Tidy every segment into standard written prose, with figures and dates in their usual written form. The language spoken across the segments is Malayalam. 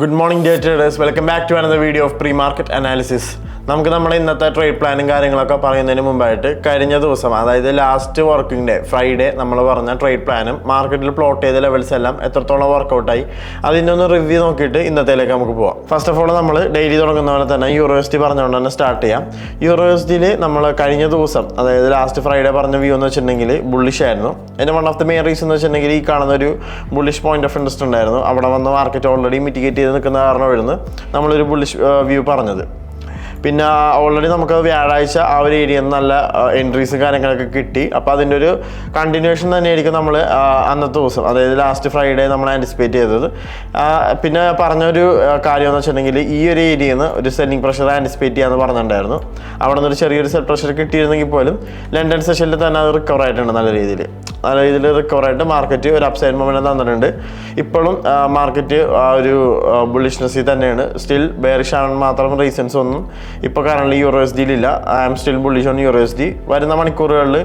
Good morning day traders, welcome back to another video of pre-market analysis. നമുക്ക് നമ്മുടെ ഇന്നത്തെ ട്രേഡ് പ്ലാനും കാര്യങ്ങളൊക്കെ പറയുന്നതിന് മുമ്പായിട്ട് കഴിഞ്ഞ ദിവസം അതായത് ലാസ്റ്റ് വർക്കിംഗ് ഡേ ഫ്രൈഡേ നമ്മൾ പറഞ്ഞ ട്രേഡ് പ്ലാനും മാർക്കറ്റിൽ പ്ലോട്ട് ചെയ്ത ലെവൽസ് എല്ലാം എത്രത്തോളം വർക്കൗട്ടായി അതിൻ്റെ ഒന്ന് റിവ്യൂ നോക്കിയിട്ട് ഇന്നത്തേലേക്ക് നമുക്ക് പോകാം. ഫസ്റ്റ് ഓഫ് ഓൾ നമ്മൾ ഡെയിലി തുടങ്ങുന്ന പോലെ തന്നെ യൂറോസ്റ്റി പറഞ്ഞുകൊണ്ട് തന്നെ സ്റ്റാർട്ട് ചെയ്യാം. യൂറോസ്റ്റിയിൽ നമ്മൾ കഴിഞ്ഞ ദിവസം അതായത് ലാസ്റ്റ് ഫ്രൈഡേ പറഞ്ഞ വ്യൂ എന്ന് വെച്ചിട്ടുണ്ടെങ്കിൽ ബുള്ളിഷ് ആയിരുന്നു. അതിൻ്റെ one of the main reason എന്ന് വെച്ചിട്ടുണ്ടെങ്കിൽ ഈ കാണുന്ന ഒരു ബുള്ളിഷ് പോയിന്റ് ഓഫ് ഇൻട്രസ്റ്റ് ഉണ്ടായിരുന്നു. അവിടെ വന്ന് മാർക്കറ്റ് ഓൾറെഡി മിറ്റിഗേറ്റ് ചെയ്ത് നിൽക്കുന്ന കാരണമായിരുന്നു നമ്മളൊരു ബുള്ളിഷ് വ്യൂ പറഞ്ഞത്. പിന്നെ ഓൾറെഡി നമുക്ക് വ്യാഴാഴ്ച ആ ഒരു ഏരിയയിൽ നിന്ന് നല്ല എൻട്രീസും കാര്യങ്ങളൊക്കെ കിട്ടി. അപ്പോൾ അതിൻ്റെ ഒരു കണ്ടിന്യൂഷൻ തന്നെയായിരിക്കും നമ്മൾ അന്നത്തെ ദിവസം അതായത് ലാസ്റ്റ് ഫ്രൈഡേ നമ്മൾ ആൻറ്റിസിപ്പേറ്റ് ചെയ്തത്. പിന്നെ പറഞ്ഞൊരു കാര്യം എന്ന് വെച്ചിട്ടുണ്ടെങ്കിൽ ഈ ഒരു ഏരിയയിൽ നിന്ന് ഒരു സെല്ലിംഗ് പ്രഷർ ആൻറ്റിസിപ്പേറ്റ് ചെയ്യാമെന്ന് പറഞ്ഞിട്ടുണ്ടായിരുന്നു. അവിടെ നിന്ന് ഒരു ചെറിയൊരു സെൽ പ്രഷർ കിട്ടിയിരുന്നെങ്കിൽ പോലും ലണ്ടൻ സെഷനിൽ തന്നെ അത് റിക്കവർ ആയിട്ടുണ്ട്. നല്ല രീതിയിൽ റിക്കവർ ആയിട്ട് മാർക്കറ്റ് ഒരു അപ്സൈഡ് മൊമെൻ്റ് തന്നിട്ടുണ്ട്. ഇപ്പോഴും മാർക്കറ്റ് ആ ഒരു ബുള്ളിഷ്നെസ്സിൽ തന്നെയാണ്. സ്റ്റിൽ ബെയറിഷ് ആണെന്ന് മാത്രം റീസൺസ് ഒന്നും ഇപ്പോൾ കറന്റ് യൂറോസ്ഡിയിലില്ല. I am still bullish on EURUSD. വരുന്ന മണിക്കൂറുകളിൽ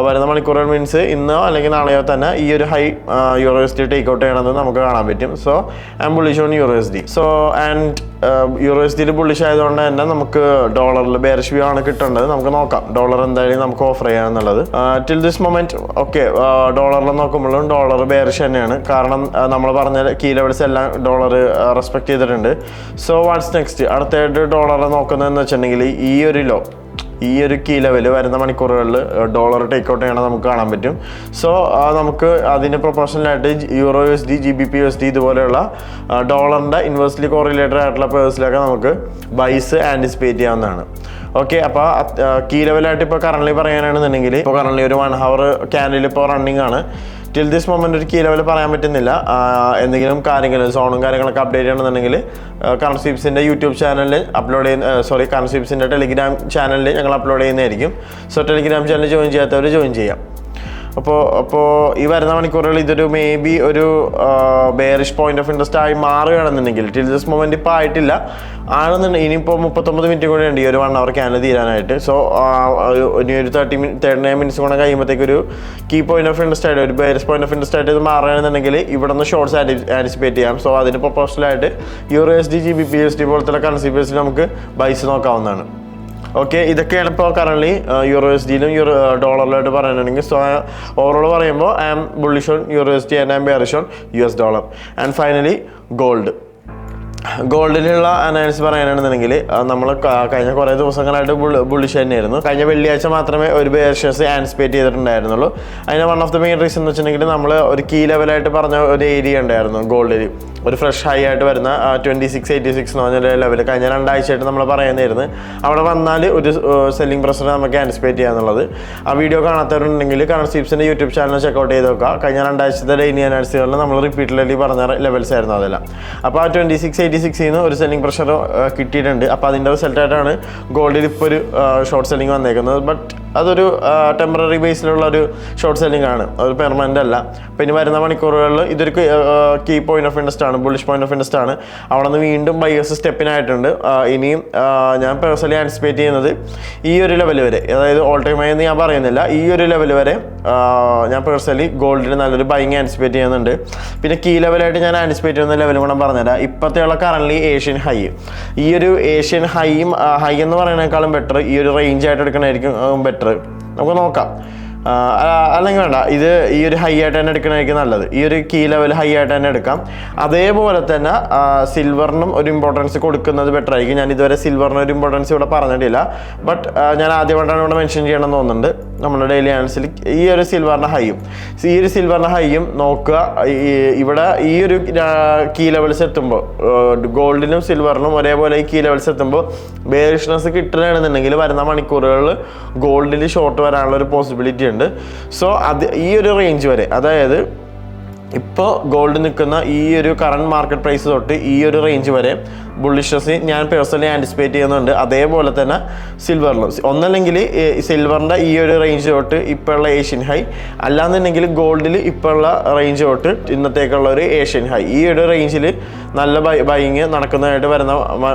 വരുന്ന മണിക്കൂറുകൾ മീൻസ് ഇന്നോ അല്ലെങ്കിൽ നാളെയോ തന്നെ ഈ ഒരു ഹൈ യൂറോസ്ഡി ടേക്ക് ഔട്ട് ചെയ്യണമെന്ന് നമുക്ക് കാണാൻ പറ്റും. So I am bullish on EURUSD. So and യൂറോസ്ഡിയിൽ ബുള്ളിഷ് ആയതുകൊണ്ട് തന്നെ നമുക്ക് ഡോളറിൽ ബെയറിഷ് വ്യൂ ആണ് കിട്ടേണ്ടത്. നമുക്ക് നോക്കാം ഡോളർ എന്തായാലും നമുക്ക് ഓഫർ ചെയ്യാമെന്നുള്ളത്. ടിൽ ദിസ് മൊമെന്റ് ഓക്കെ ഡോളറിൽ നോക്കുമ്പോഴും ഡോളർ ബെയറിഷ് തന്നെയാണ്. കാരണം നമ്മൾ പറഞ്ഞ കീ ലെവൽസ് എല്ലാം ഡോളർ റെസ്പെക്ട് ചെയ്തിട്ടുണ്ട്. സോ വാട്ട്സ് നെക്സ്റ്റ് അടുത്തായിട്ട് ഡോളർ നോക്കുന്നതെന്ന് വെച്ചിട്ടുണ്ടെങ്കിൽ ഈ ഒരു കീ ലെവൽ വരുന്ന മണിക്കൂറുകളിൽ ഡോളർ ടേക്ക് ഔട്ട് ചെയ്യണം നമുക്ക് കാണാൻ പറ്റും. സോ നമുക്ക് അതിന് പ്രൊപ്പോർഷണലായിട്ട് യൂറോ USD GBP USD ഇതുപോലെയുള്ള ഡോളറിൻ്റെ ഇൻവേഴ്സ്ലി കോറിലേറ്റഡ് ആയിട്ടുള്ള പേഴ്സിലൊക്കെ നമുക്ക് ബൈസ് ആൻറ്റിസിപ്പേറ്റ് ചെയ്യാവുന്നതാണ്. ഓക്കെ, അപ്പോൾ കീ ലെവലായിട്ട് ഇപ്പോൾ കറണ്ട്ലി പറയാനാണെന്നുണ്ടെങ്കിൽ ഇപ്പോൾ കറണ്ട്ലി ഒരു 1 hour ക്യാൻഡിൽ ഇപ്പോൾ റണ്ണിങ് ആണ്. ടിൽ ദിസ് മൊമെൻ്റ് ഒരു കീ ലെവൽ പറയാൻ പറ്റുന്നില്ല. എന്തെങ്കിലും കാര്യങ്ങൾ സോണും കാര്യങ്ങളൊക്കെ അപ്ഡേറ്റ് ചെയ്യണമെന്നുണ്ടെങ്കിൽ കറൻസി സ്വീപ്സിൻ്റെ യൂട്യൂബ് ചാനലിൽ കറൻസി സ്വീപ്സിൻ്റെ ടെലിഗ്രാം ചാനലിൽ ഞങ്ങൾ അപ്ലോഡ് ചെയ്യുന്നതായിരിക്കും. സോ ടെലിഗ്രാം ചാനൽ ജോയിൻ ചെയ്യാത്തവർ ജോയിൻ ചെയ്യാം. അപ്പോൾ ഈ വരുന്ന മണിക്കൂറുകൾ ഇതൊരു മേ ബി ഒരു ബെയറിഷ് പോയിന്റ് ഓഫ് ഇൻട്രസ്റ്റ് ആയി മാറുകയാണെന്നുണ്ടെങ്കിൽ ടിൽ ദിസ് മൊമെന്റ് ഇപ്പോൾ ആയിട്ടില്ല ആണെന്നുണ്ടെങ്കിൽ ഇനിയിപ്പോൾ 39 മിനിറ്റ് കൂടെ ഉണ്ട് ഈ ഒരു 1 hour ക്യാൻഡിൽ തീരാനായിട്ട്. സോ ഇനി ഒരു 39 മിനിറ്റ്സ് കൂടെ കഴിയുമ്പോഴത്തേക്ക് ഒരു കീ പോയിന്റ് ഓഫ് ഇൻട്രസ്റ്റ് ആയിട്ട് ഒരു ബെയറിഷ് പോയിന്റ് ഓഫ് ഇൻട്രസ്റ്റ് ആയിട്ട് ഇത് മാറുകയാണെന്നുണ്ടെങ്കിൽ ഇവിടെ നിന്ന് ഷോർട്ട്സ് ആൻറ്റിസിപ്പേറ്റ് ചെയ്യാം. സോ അതിന് പ്രൊപ്പോർഷണലായിട്ട് യൂറോ USD GBP USD പോലത്തെ കറൻസി ബേസിൽ നമുക്ക് ബൈസ് നോക്കാവുന്നതാണ്. ഓക്കെ, ഇതൊക്കെയാണ് ഇപ്പോൾ കറണ്ട്ലി യൂറോ USDയിലും ഡോളറിലായിട്ട് പറയാനാണെങ്കിൽ. സോ ഓവറോൾ പറയുമ്പോൾ I am bullish on euro USD and I am bearish on US dollar. And finally ഗോൾഡിലുള്ള അനാലിസിസ് പറയാനാണെന്നുണ്ടെങ്കിൽ നമ്മൾ കഴിഞ്ഞ കുറേ ദിവസങ്ങളായിട്ട് ബുള്ളിഷ് തന്നെയായിരുന്നു. കഴിഞ്ഞ വെള്ളിയാഴ്ച മാത്രമേ ഒരു ബെയറിഷ്നസ് ആൻറ്റിസിപ്പേറ്റ് ചെയ്തിട്ടുണ്ടായിരുന്നുള്ളൂ. അതിന് one of the main reason എന്ന് വെച്ചിട്ടുണ്ടെങ്കിൽ നമ്മൾ ഒരു കീ ലെവലായിട്ട് പറഞ്ഞ ഒരു ഏരിയ ഉണ്ടായിരുന്നു ഗോൾഡിൽ ഒരു ഫ്രഷ് ഹൈ ആയിട്ട് വരുന്ന 2686 എന്ന് പറഞ്ഞ ലെവൽ കഴിഞ്ഞ 2 ആഴ്ചയായിട്ട് നമ്മൾ പറയുന്നതായിരുന്നു. അവിടെ വന്നാൽ ഒരു സെല്ലിംഗ് പ്രഷർ നമുക്ക് ആൻറ്റിസിപ്പേറ്റ് ചെയ്യാന്നുള്ളത്. ആ വീഡിയോ കാണാത്തവരുണ്ടെങ്കിൽ കറൻസി സ്വീപ്സിൻ്റെ യൂട്യൂബ് ചാനൽ ചെക്കൗട്ട് ചെയ്ത് നോക്കുക. കഴിഞ്ഞ 2 ആഴ്ചത്തെ ഡെയിലി അനാലിസിസുകളിൽ നമ്മൾ റിപ്പീറ്റഡ്ലി പറഞ്ഞ ലെവൽസ് ആയിരുന്നു അതെല്ലാം. അപ്പോൾ ആ 2686 ഒരു സെല്ലിംഗ് പ്രഷർ കിട്ടിയിട്ടുണ്ട്. അപ്പോൾ അതിൻ്റെ റിസൾട്ടായിട്ടാണ് ഗോൾഡിൽ ഇപ്പോൾ ഒരു ഷോർട്ട് സെല്ലിംഗ് വന്നേക്കുന്നത്. ബട്ട് അതൊരു ടെമ്പററി ബേസിലുള്ള ഒരു ഷോർട്ട് സെല്ലിംഗ് ആണ്, ഒരു പെർമനൻ്റ് അല്ല. പിന്നെ വരുന്ന മണിക്കൂറുകളിൽ ഇതൊരു കീ പോയിന്റ് ഓഫ് ഇൻട്രസ്റ്റ് ആണ്, ബുള്ളിഷ് പോയിന്റ് ഓഫ് ഇൻട്രസ്റ്റ് ആണ്. അവിടെ നിന്ന് വീണ്ടും ബയേഴ്സ് സ്റ്റെപ്പിനായിട്ടുണ്ട്. ഇനിയും ഞാൻ പേഴ്സണലി ആൻറ്റിസിപ്പേറ്റ് ചെയ്യുന്നത് ഈ ഒരു ലെവൽ വരെ, അതായത് ഓൾ ടൈം ആയി എന്ന് ഞാൻ പറയുന്നില്ല, ഈ ഒരു ലെവൽ വരെ ഞാൻ പേഴ്സണലി ഗോൾഡിൽ നല്ലൊരു ബൈങ് ആൻറ്റിസിപ്പേറ്റ് ചെയ്യുന്നുണ്ട്. പിന്നെ കീ ലെവലായിട്ട് ഞാൻ ആൻറ്റിസിപ്പേറ്റ് ചെയ്യുന്ന ലെവൽ കൂടെ പറഞ്ഞുതരാം. ഇപ്പോഴത്തെയുള്ള കറണ്ട്ലി ഏഷ്യൻ ഹൈ, ഈ ഒരു ഏഷ്യൻ ഹൈ എന്ന് പറയുന്നതിനേക്കാളും ബെറ്റർ ഈ ഒരു റേഞ്ച് ആയിട്ട് എടുക്കണമായിരിക്കും ബെറ്റർ. നമുക്ക് നോക്കാം, അല്ലെങ്കിൽ വേണ്ട, ഇത് ഈ ഒരു ഹൈ ആയിട്ട് തന്നെ എടുക്കണമായിരിക്കും നല്ലത്. ഈ ഒരു കീ ലെവൽ ഹൈ ആയിട്ട് തന്നെ എടുക്കാം. അതേപോലെ തന്നെ സിൽവറിനും ഒരു ഇമ്പോർട്ടൻസ് കൊടുക്കുന്നത് ബെറ്റർ ആയിരിക്കും. ഞാൻ ഇതുവരെ സിൽവറിന് ഒരു ഇമ്പോർട്ടൻസ് ഇവിടെ പറഞ്ഞിട്ടില്ല. ബട്ട് ഞാൻ ആദ്യമായിട്ടാണ് ഇവിടെ മെൻഷൻ ചെയ്യണമെന്ന് തോന്നുന്നുണ്ട് നമ്മുടെ ഡെയിലി ആൻസിൽ. ഈ ഒരു സിൽവറിൻ്റെ ഹൈയും നോക്കുക. ഇവിടെ ഈ ഒരു കീ ലെവൽസ് എത്തുമ്പോൾ ഗോൾഡിനും സിൽവറിനും ഒരേപോലെ ഈ കീ ലെവൽസ് എത്തുമ്പോൾ ബെയറിഷ്നെസ് കിട്ടുകയാണെന്നുണ്ടെങ്കിൽ വരുന്ന മണിക്കൂറുകളിൽ ഗോൾഡിൽ ഷോർട്ട് വരാനുള്ള ഒരു പോസിബിലിറ്റി ഉണ്ട്. സോ ഈ ഒരു റേഞ്ച് വരെ, അതായത് ഇപ്പോൾ ഗോൾഡ് നിൽക്കുന്ന ഈ ഒരു കറണ്ട് മാർക്കറ്റ് പ്രൈസ് തൊട്ട് ഈ ഒരു റേഞ്ച് വരെ ബുള്ളിഷ്നസ് ഞാൻ പേഴ്സണലി ആൻറ്റിസിപ്പേറ്റ് ചെയ്യുന്നുണ്ട്. അതേപോലെ തന്നെ സിൽവറിലും ഒന്നല്ലെങ്കിൽ സിൽവറിൻ്റെ ഈ ഒരു റേഞ്ച് തൊട്ട് ഇപ്പോഴുള്ള ഏഷ്യൻ ഹൈ, അല്ലാന്നുണ്ടെങ്കിൽ ഗോൾഡിൽ ഇപ്പോഴുള്ള റേഞ്ച് തൊട്ട് ഇന്നത്തേക്കുള്ള ഒരു ഏഷ്യൻ ഹൈ, ഈ ഒരു റേഞ്ചിൽ നല്ല ബൈയിങ് നടക്കുന്നതായിട്ട് വരുന്ന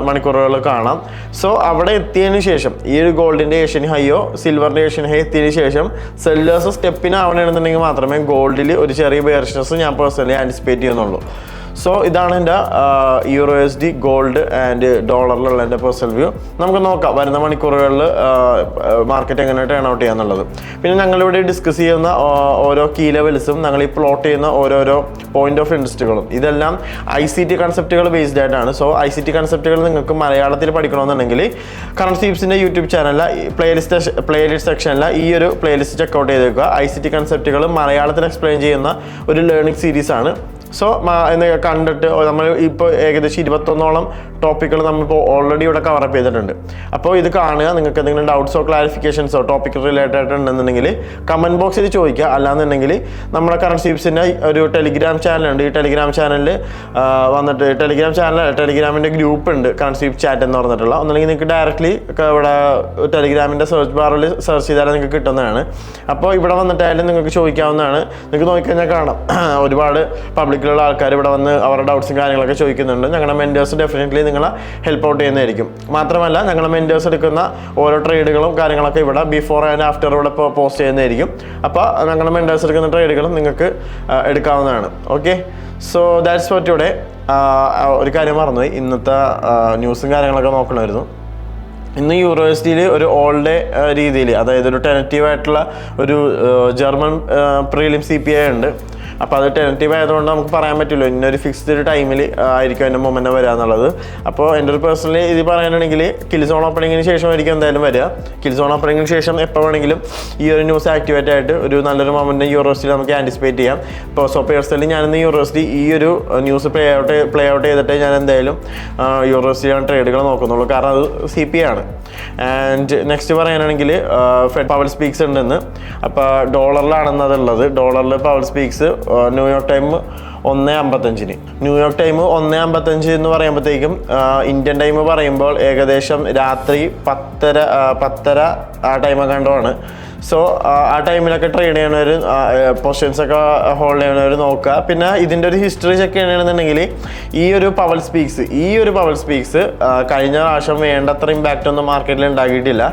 മണിക്കൂറുകൾ കാണാം. സോ അവിടെ എത്തിയതിന് ശേഷം ഈ ഒരു ഗോൾഡിൻ്റെ ഏഷ്യൻ ഹൈയോ സിൽവറിൻ്റെ ഏഷ്യൻ ഹൈ എത്തിയതിന് ശേഷം സെല്ലേഴ്സ് സ്റ്റെപ്പിന് ആവണമെന്നുണ്ടെങ്കിൽ മാത്രമേ ഗോൾഡിൽ ഒരു ചെറിയ ബെയറിഷ്നസ് ഞാൻ പേഴ്സണലി ആൻറ്റിസിപ്പേറ്റ് ചെയ്യുന്നുള്ളൂ. സോ ഇതാണ് എൻ്റെ USD ഗോൾഡ് ആൻഡ് ഡോളറിലുള്ള എൻ്റെ പേഴ്സണൽ വ്യൂ. നമുക്ക് നോക്കാം വരുന്ന മണിക്കൂറുകളിൽ മാർക്കറ്റ് എങ്ങനെ ടേൺ ഔട്ട് ചെയ്യാന്നുള്ളത്. പിന്നെ ഞങ്ങളിവിടെ ഡിസ്കസ് ചെയ്യുന്ന ഓരോ കീ ലെവൽസും ഞങ്ങൾ ഈ പ്ലോട്ട് ചെയ്യുന്ന ഓരോരോ പോയിന്റ് ഓഫ് ഇൻട്രസ്റ്റുകളും ഇതെല്ലാം ICT കൺസെപ്റ്റുകൾ ബേസ്ഡ് ആയിട്ടാണ്. സോ ICT കൺസെപ്റ്റുകൾ നിങ്ങൾക്ക് മലയാളത്തിൽ പഠിക്കണമെന്നുണ്ടെങ്കിൽ കറൻസിപ്സിൻ്റെ യൂട്യൂബ് ചാനലിലെ പ്ലേലിസ്റ്റ് സെക്ഷനിലെ ഈ ഒരു പ്ലേലിസ്റ്റ് ചെക്കൗട്ട് ചെയ്തേക്കുക. ICT കൺസെപ്റ്റുകൾ മലയാളത്തിൽ എക്സ്പ്ലെയിൻ ചെയ്യുന്ന ഒരു ലേണിംഗ് സീരീസാണ്. സോ കണ്ടിട്ട് നമ്മൾ ഇപ്പോൾ ഏകദേശം 21ഓളം ടോപ്പിക്കുകൾ നമ്മളിപ്പോൾ ഓൾറെഡി ഇവിടെ കവറപ്പ് ചെയ്തിട്ടുണ്ട്. അപ്പോൾ ഇത് കാണുക. നിങ്ങൾക്ക് എന്തെങ്കിലും ഡൗട്ട്സോ ക്ലാരിഫിക്കേഷൻസോ ടോപ്പിക് റിലേറ്റഡ് ആയിട്ടുണ്ടെന്നുണ്ടെങ്കിൽ കമൻറ്റ് ബോക്സിൽ ചോദിക്കുക. അല്ലാന്നുണ്ടെങ്കിൽ നമ്മുടെ കറൻസിപ്സിൻ്റെ ഒരു ടെലിഗ്രാം ചാനലുണ്ട്. ഈ ടെലിഗ്രാം ചാനലിൽ വന്നിട്ട് ടെലിഗ്രാമിൻ്റെ ഗ്രൂപ്പ് ഉണ്ട്, കറൻസിപ്പ് ചാറ്റ് എന്ന് പറഞ്ഞിട്ടുള്ള. ഒന്നുമില്ലെങ്കിൽ നിങ്ങൾക്ക് ഡയറക്റ്റ്ലി ഇവിടെ ടെലിഗ്രാമിൻ്റെ സെർച്ച് ബാറിൽ സെർച്ച് ചെയ്താൽ നിങ്ങൾക്ക് കിട്ടുന്നതാണ്. അപ്പോൾ ഇവിടെ വന്നിട്ടായാലും നിങ്ങൾക്ക് ചോദിക്കാവുന്നതാണ്. നിങ്ങൾക്ക് നോക്കിക്കഴിഞ്ഞാൽ കാണാം ഒരുപാട് പബ്ലിക്കിലുള്ള ആൾക്കാർ ഇവിടെ വന്ന് അവരുടെ ഡൗട്ട്സും കാര്യങ്ങളൊക്കെ ചോദിക്കുന്നുണ്ട്. ഞങ്ങളുടെ മെൻറ്റേഴ്സ് ഡെഫിനറ്റ്ലി നിങ്ങളെ ഹെൽപ്പ് ഔട്ട് ചെയ്യുന്നതായിരിക്കും. മാത്രമല്ല ഞങ്ങളുടെ മെൻറ്റേഴ്സ് എടുക്കുന്ന ഓരോ ട്രേഡുകളും കാര്യങ്ങളൊക്കെ ഇവിടെ ബിഫോർ ആൻഡ് ആഫ്റ്റർ ഇവിടെ പോസ്റ്റ് ചെയ്യുന്നതായിരിക്കും. അപ്പോൾ ഞങ്ങളുടെ മെൻറ്റേഴ്സ് എടുക്കുന്ന ട്രേഡുകളും നിങ്ങൾക്ക് എടുക്കാവുന്നതാണ്. Okay, so that's for today. ഒരു കാര്യം മറന്നുപോയി, ഇന്നത്തെ ന്യൂസും കാര്യങ്ങളൊക്കെ നോക്കണമായിരുന്നു. ഇന്ന് USDയിൽ ഒരു ഓൾ ഡേ രീതിയിൽ, അതായത് ഒരു ടെനറ്റീവ് ആയിട്ടുള്ള ഒരു ജർമ്മൻ പ്രീലിം CPI ഉണ്ട്. അപ്പോൾ അത് ടെനറ്റീവ് ആയതുകൊണ്ട് നമുക്ക് പറയാൻ പറ്റില്ല ഇന്നൊരു ഫിക്സ്ഡ് ടൈമിൽ ആയിരിക്കും അതിൻ്റെ മൊമെൻ്റ് വരിക എന്നുള്ളത്. അപ്പോൾ എൻ്റെ ഒരു പേഴ്സണലി ഇത് പറയാനാണെങ്കിൽ കിൽസോൺ ഓപ്പണിങ്ങിന് ശേഷമായിരിക്കും എന്തായാലും വരിക. കിൽസോൺ ഓപ്പണിങ്ങിന് ശേഷം എപ്പോൾ വേണമെങ്കിലും ഈ ഒരു ന്യൂസ് ആക്ടിവേറ്റ് ആയിട്ട് ഒരു നല്ലൊരു മൊമെൻ്റ് USDയിൽ നമുക്ക് ആൻറ്റിസിപ്പേറ്റ് ചെയ്യാം. ഇപ്പോൾ സോ പേഴ്സണലി ഞാനിന്ന് USD ഈ ഒരു ന്യൂസ് പ്ലേ ഔട്ട് ചെയ്തിട്ട് ഞാൻ എന്തായാലും USD ട്രേഡുകൾ നോക്കുന്നുള്ളൂ. കാരണം അത് CPI ആണ്. ആൻഡ് നെക്സ്റ്റ് പറയാനാണെങ്കിൽ ഫെഡ് പവർ സ്പീക്സ് ഉണ്ടെന്ന്. അപ്പോൾ ഡോളറിലാണെന്ന് അതുള്ളത്. ഡോളറിൽ power speaks New York time 1:55. New York time 1:55 എന്ന് പറയുമ്പോഴത്തേക്കും ഇന്ത്യൻ ടൈം പറയുമ്പോൾ ഏകദേശം രാത്രി 10:30 ആ ടൈമൊക്കെ കണ്ടുമാണ്. സോ ആ ടൈമിലൊക്കെ ട്രേഡ് ചെയ്യണവർ പൊസിഷൻസ് ഒക്കെ ഹോൾഡ് ചെയ്യണവർ നോക്കുക. പിന്നെ ഇതിൻ്റെ ഒരു ഹിസ്റ്ററി ചെക്ക് ചെയ്യണമെന്നുണ്ടെങ്കിൽ ഈ ഒരു പവർ സ്പീക്സ് കഴിഞ്ഞ പ്രാവശ്യം വേണ്ടത്ര ഇമ്പാക്റ്റ് ഒന്നും മാർക്കറ്റിൽ ഉണ്ടാക്കിയിട്ടില്ല.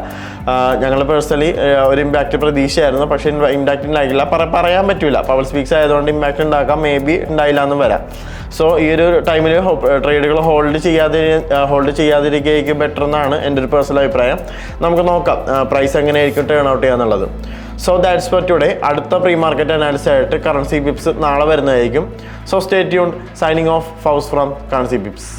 ഞങ്ങൾ പേഴ്സണലി ഒരു ഇമ്പാക്റ്റ് പ്രതീക്ഷയായിരുന്നു, പക്ഷേ ഇമ്പാക്റ്റ് ഉണ്ടാക്കില്ല. പറയാൻ പറ്റില്ല, പവർ സ്പീക്സ് ആയതുകൊണ്ട് ഇമ്പാക്റ്റ് ഉണ്ടാക്കാം, മേ ബി ഉണ്ടായില്ല എന്നും വരാം. സോ ഈ ഒരു ടൈമിൽ ട്രേഡുകൾ ഹോൾഡ് ചെയ്യാതിരിക്കുകയായിരിക്കും ബെറ്റർ എന്നാണ് എൻ്റെ ഒരു പേഴ്സണൽ അഭിപ്രായം. നമുക്ക് നോക്കാം പ്രൈസ് എങ്ങനെയായിരിക്കും ടേൺ ഔട്ട് ചെയ്യാന്നുള്ളത്. So that's for today. അടുത്ത പ്രീ മാർക്കറ്റ് അനാലിസിസ് ആയിട്ട് കറൻസി പിപ്സ് നാളെ വരുന്നതായിരിക്കും. So stay tuned. Signing off Fauz from currency pips.